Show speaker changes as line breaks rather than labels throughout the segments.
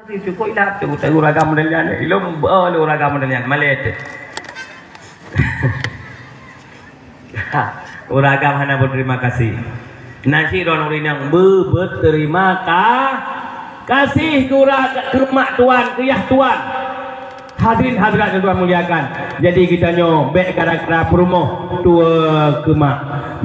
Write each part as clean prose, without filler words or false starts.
Cukup dah tu tak uragam modelian ilmu uragam modelian Malaysia. Uragam hana berterima kasih. Nasi ron urin yang berterima kasih ke mak tuan, ke yah tuan. Hadirin hadirat yang Tuhan muliakan. Jadi kita nyo bek gara-gara perumoh tua ke mak.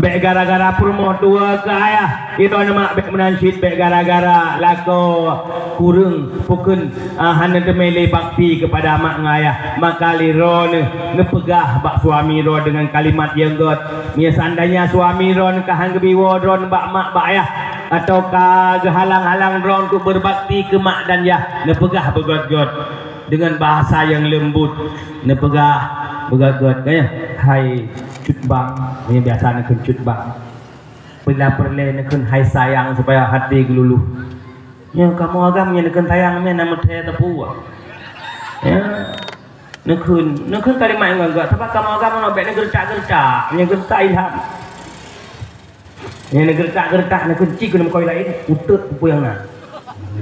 Bek gara-gara perumoh tua ke ayah. Itu nama bek menansyid bek gara-gara lako kurung pukun hana temele bakti kepada mak ngayah. Maka liro nepegah bak suami ro dengan kalimat yang god. Nya seandainya suami ron kahang gebiwo ron bak mak bak ayah ataukah gehalang-halang ron ku berbakti ke mak dan yah nepegah begot-got dengan bahasa yang lembut nepegah begagot kaya hai cut bang ini biasa nak cut bang bila perle nak hai sayang supaya hati geluluh ya kamu agamnya nak sayang me nama teh tepu ya nak kalimat yang enggak sebab kamu agama nak baik nak gercak-gercak yang gercak ilham yang gercak-gercak nak kunci kena koi lain utut apa yang nak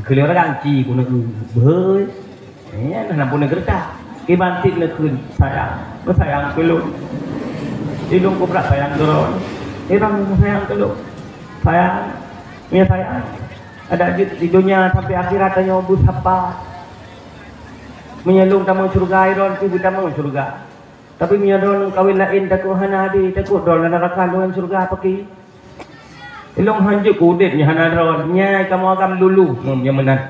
kelihatan ganci guna behoi ya nak pun gercak ibantik nak sayang kelun ilung ko prak sayang doron irang sayang kelun sayang ada di dunia sampai akhirat hanya bus apa menyelung tamu surga iron tu tamu surga tapi menyelung kawin lain takut hana di takut dolan neraka dolan surga paki ilung hanjuk kudet nya hana dolan nya kamu agam dulu yang menang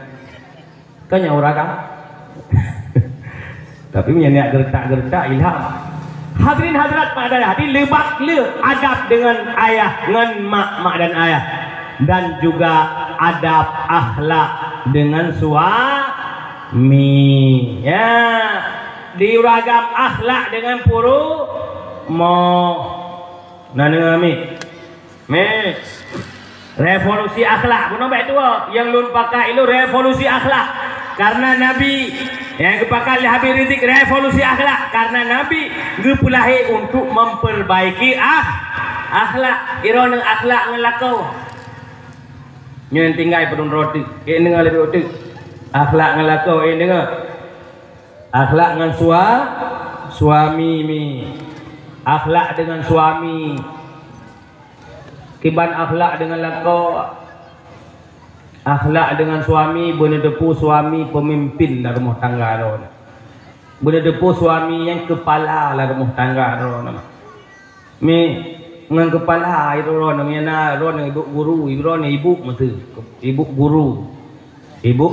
kanya uragam tapi menyak gertak-gertak ilham. Hadirin hadirat pada hati lebak adab dengan ayah, dengan mak dan ayah, dan juga adab akhlak dengan suami. Ya, diuragam akhlak dengan puru mo. Nana mi, revolusi akhlak. Bukan baik tua yang lun pakai itu revolusi akhlak. Karena Nabi yang kepakai Habib Rizik revolusi akhlak karena Nabi gepulahi untuk memperbaiki akhlak iron akhlak ngelakau nyen tinggal pedun roti dengar lebih roti akhlak ngelakau dengar akhlak dengan suami mi akhlak dengan suami kiban akhlak dengan lakau akhlak dengan suami benedepu suami pemimpin dalam rumah tangga ron. Benedepu suami yang kepala dalam rumah tangga ron. Mi ngan kepala itu ron namanya ron ibu guru, ibu ron ibu mesti ibu guru. Ibu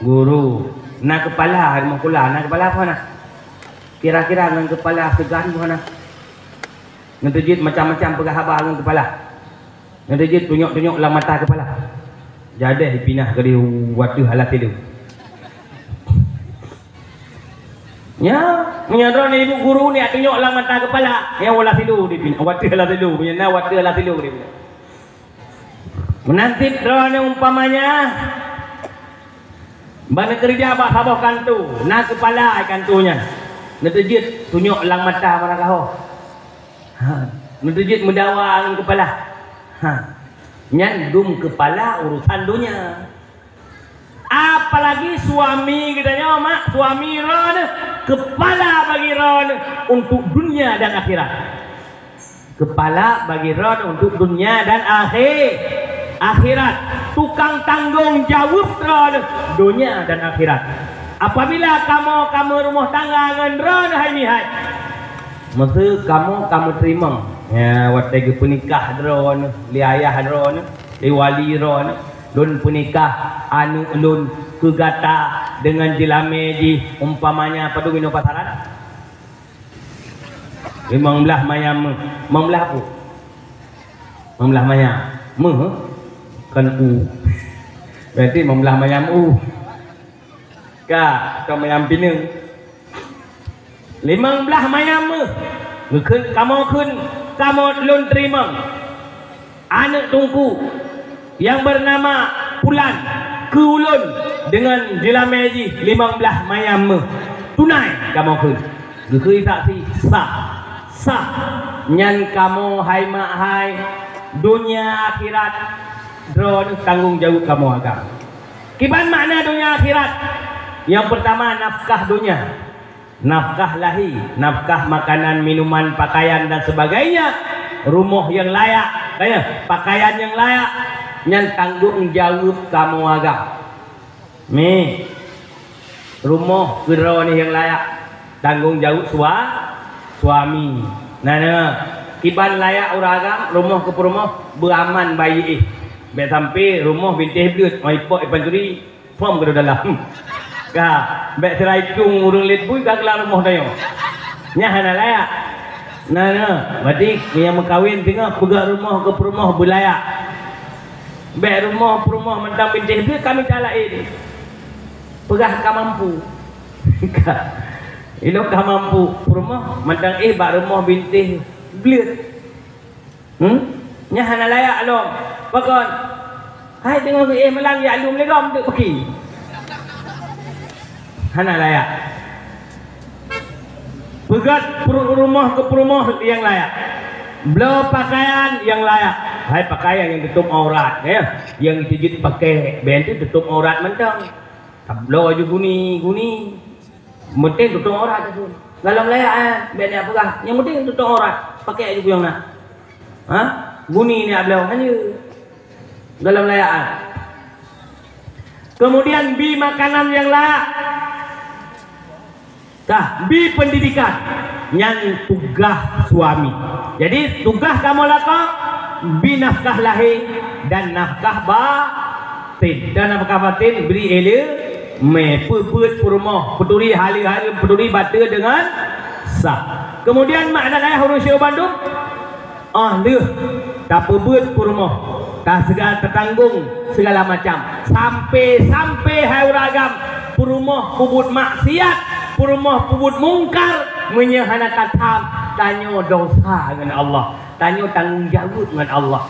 guru. Nak kepala rumah kula, nak kepala apa nak? Kira-kira ngan kepala segan mana? Ngentejit macam-macam pegahaba ngan kepala. Ngentejit tunjuk-tunjuk lah mata kepala. Jadi dipinah ke dia waktu halat itu. Ya, menyadar ibu guru ni tunjuk lah mata kepala. Yang halat itu dipinah. Waktu halat itu, punya waktu halat itu dia. Menanti drone umpamanya bana kerja bak sabah kantu, nak kepala kantunya. Netejit tunjuk lang mata mana kau. Netejit mendawa kepala. Nyandung kepala urusan dunia. Apalagi suami katanya mak, suami ron kepala bagi ron untuk dunia dan akhirat. Kepala bagi ron untuk dunia dan akhirat. Tukang tanggung jawab ron dunia dan akhirat. Apabila kamu rumah tangga dengan ron hai mesti kamu terima. Ya, waktu penikah drone, li ayah drone, li wali drone, lun penikah anu lun kegata dengan jelame ji umpamanya padu minum pasaran. 15 mayam, 15 apa? 15 mayam, kan u. Berarti 15 mayam u. Ka, atau mayam pinang. 15 mayam kamu lun terima anak tungku yang bernama Pulan ke ulun dengan jelameji 15 mayam tunai kamu ke saksi sah nyan kamu hai mak hai dunia akhirat drone tanggung jawab kamu agam Kiban makna dunia akhirat. Yang pertama nafkah dunia, nafkah lahi, nafkah makanan, minuman, pakaian dan sebagainya, rumah yang layak, pakaian yang layak, yang tanggung jawab kamu agak. Nih, rumah kira ni yang layak, tanggung jawab suami. Nah, kiban layak uragam, rumah ke rumah beraman bayi. Baik sampai rumah bintih belut, mai pok ipan turi, form ke dalam. Ka, baik serai cung urung lit pun ka kelar rumah dayo. Nya hana layak. Nah, berarti yang mengkawin tengah pegang rumah ke rumah belayak. Baik rumah mentang bintih belut kami calain. Pegah ka mampu. Ilok ka mampu rumah mentang bak rumah bintih belut. Nya hana layak lo. Pakon. Hai tengok melang ya alum legam tu pergi. Hana layak. Pegat rumah ke rumah yang layak. Beli pakaian yang layak. Hai pakaian yang tutup aurat ya. Yang dijit pakai band tu tutup aurat mentang. Tablo aja guni. Penting tutup aurat tu. Kalau layak band apa kah? Yang penting tutup aurat. Pakai aja yang nak. Ha? Guni ni ablau hanya dalam layaan. Kemudian bi makanan yang layak. Bi pendidikan yang tugas suami. Jadi tugas kamu lakukan bi nafkah lahir dan nafkah batin. Dan nafkah batin beri ilmu peput rumah, peduli hari-hari, peduli batin dengan sah. Kemudian makna ayah huruf Syekh Bandung tak pebut rumah, tak segala tertanggung segala macam sampai hai uragam rumah pubut maksiat, rumah pubut mungkar, menyehana katam, tanya dosa dengan Allah, tanya tanggung jawab dengan Allah.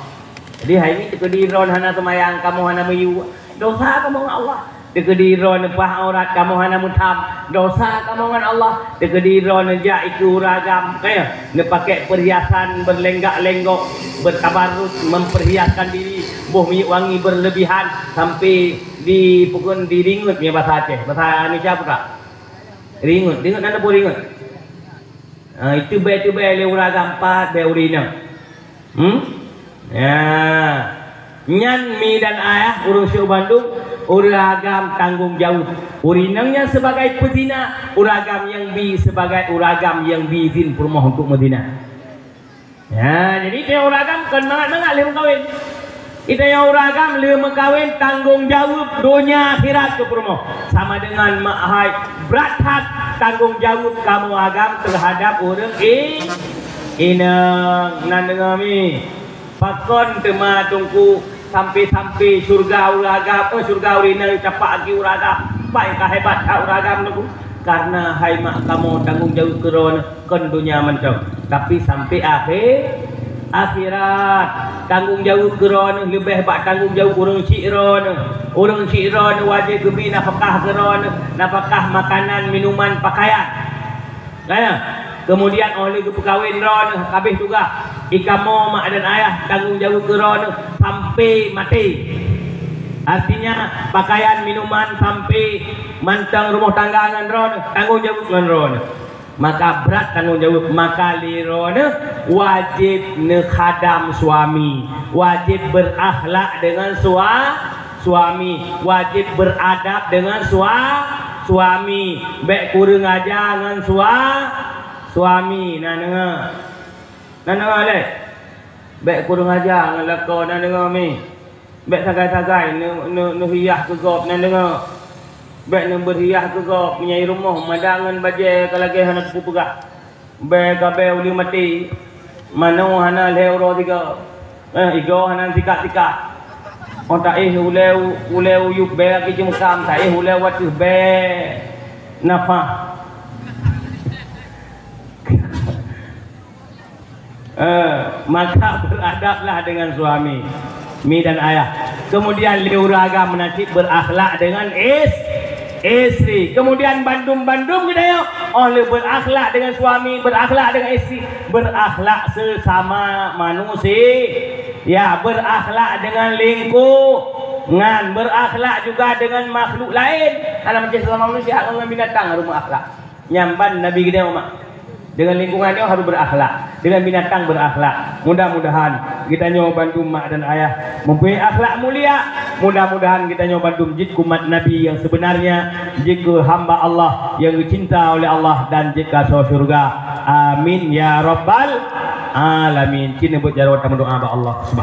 Jadi hari ini tekediron hana semayang kamu hana meyu dosa kamu dengan Allah. Tekediron pah aurat kamu hana mutam dosa kamu dengan Allah. Tekediron ja iku ragam kaya ne pakai perhiasan berlenggak-lenggok bertabarruk memperhiaskan diri boh minyak wangi berlebihan sampai di pukul diringut punya bahasa Aceh, bahasa Indonesia apa tak? Ringut nanda pun ringut. Itu baik le uragam 4 baik urina. Ya. Nyan mi dan ayah urang Syekh Bandung uragam tanggung jawab. Urinangnya sebagai pezina, uragam yang bi sebagai uragam yang biizin rumah untuk Madinah. Ya, jadi dia uragam kan mangat-mangat le mengkawin. Kita yang uragam le mengkawin tanggung jawab dunia akhirat ke rumah. Sama dengan mak hai berat hat tanggung jawab kamu agam terhadap orang inang nan dengan mi. Pakon tema tungku sampai surga uragam, surga urina capak lagi uragam. Baik hebat uragam tu. Karena hai mak kamu tanggung jawab keron kon dunia mentang. Tapi sampai akhirat tanggung jawab keron lebih hebat tanggung jawab orang cikron wajib gebi nafkah keron, nafkah makanan, minuman, pakaian. Kemudian oleh kawin ron kabeh juga ikamo mak dan ayah tanggung jawab keron sampai mati. Artinya pakaian, minuman sampai mantang rumah tangga ngan ron tanggung jawab ngan ron. Maka berat tanggung jawab, maka liron wajib nekhadam suami, wajib berakhlak dengan suami, wajib beradab dengan suami, baik kurang aja dengan suami. Nana le baik kurang aja dengan lako nana mi baik sagai-sagai nu hiyah ke gop nana baik nu berhiyah ke gop menyai rumah madangan baje kalage hana tu pegak baik gabe uli mati mano hana le oro tiga igo hana tikat otak uleu yuk be ki jumkam sai uleu watu be nafa maka beradablah dengan suami, mi dan ayah. Kemudian liuraga menasib berakhlak dengan istri. Kemudian bandum kedaya oleh berakhlak dengan suami, berakhlak dengan istri, berakhlak sesama manusia. Ya, berakhlak dengan lingkup. ngan berakhlak juga dengan makhluk lain. Anak macam sesama manusia dengan binatang harus berakhlak. Nyamban Nabi kita Umat. Dengan lingkungannya harus berakhlak, dengan binatang berakhlak. Mudah-mudahan kita nyoba bantu mak dan ayah mempunyai akhlak mulia. Mudah-mudahan kita nyoba bantu jid umat Nabi yang sebenarnya, jika hamba Allah yang dicinta oleh Allah dan jika surga. Amin ya rabbal alamin. Kini buat jarawat doa Allah Subhanahu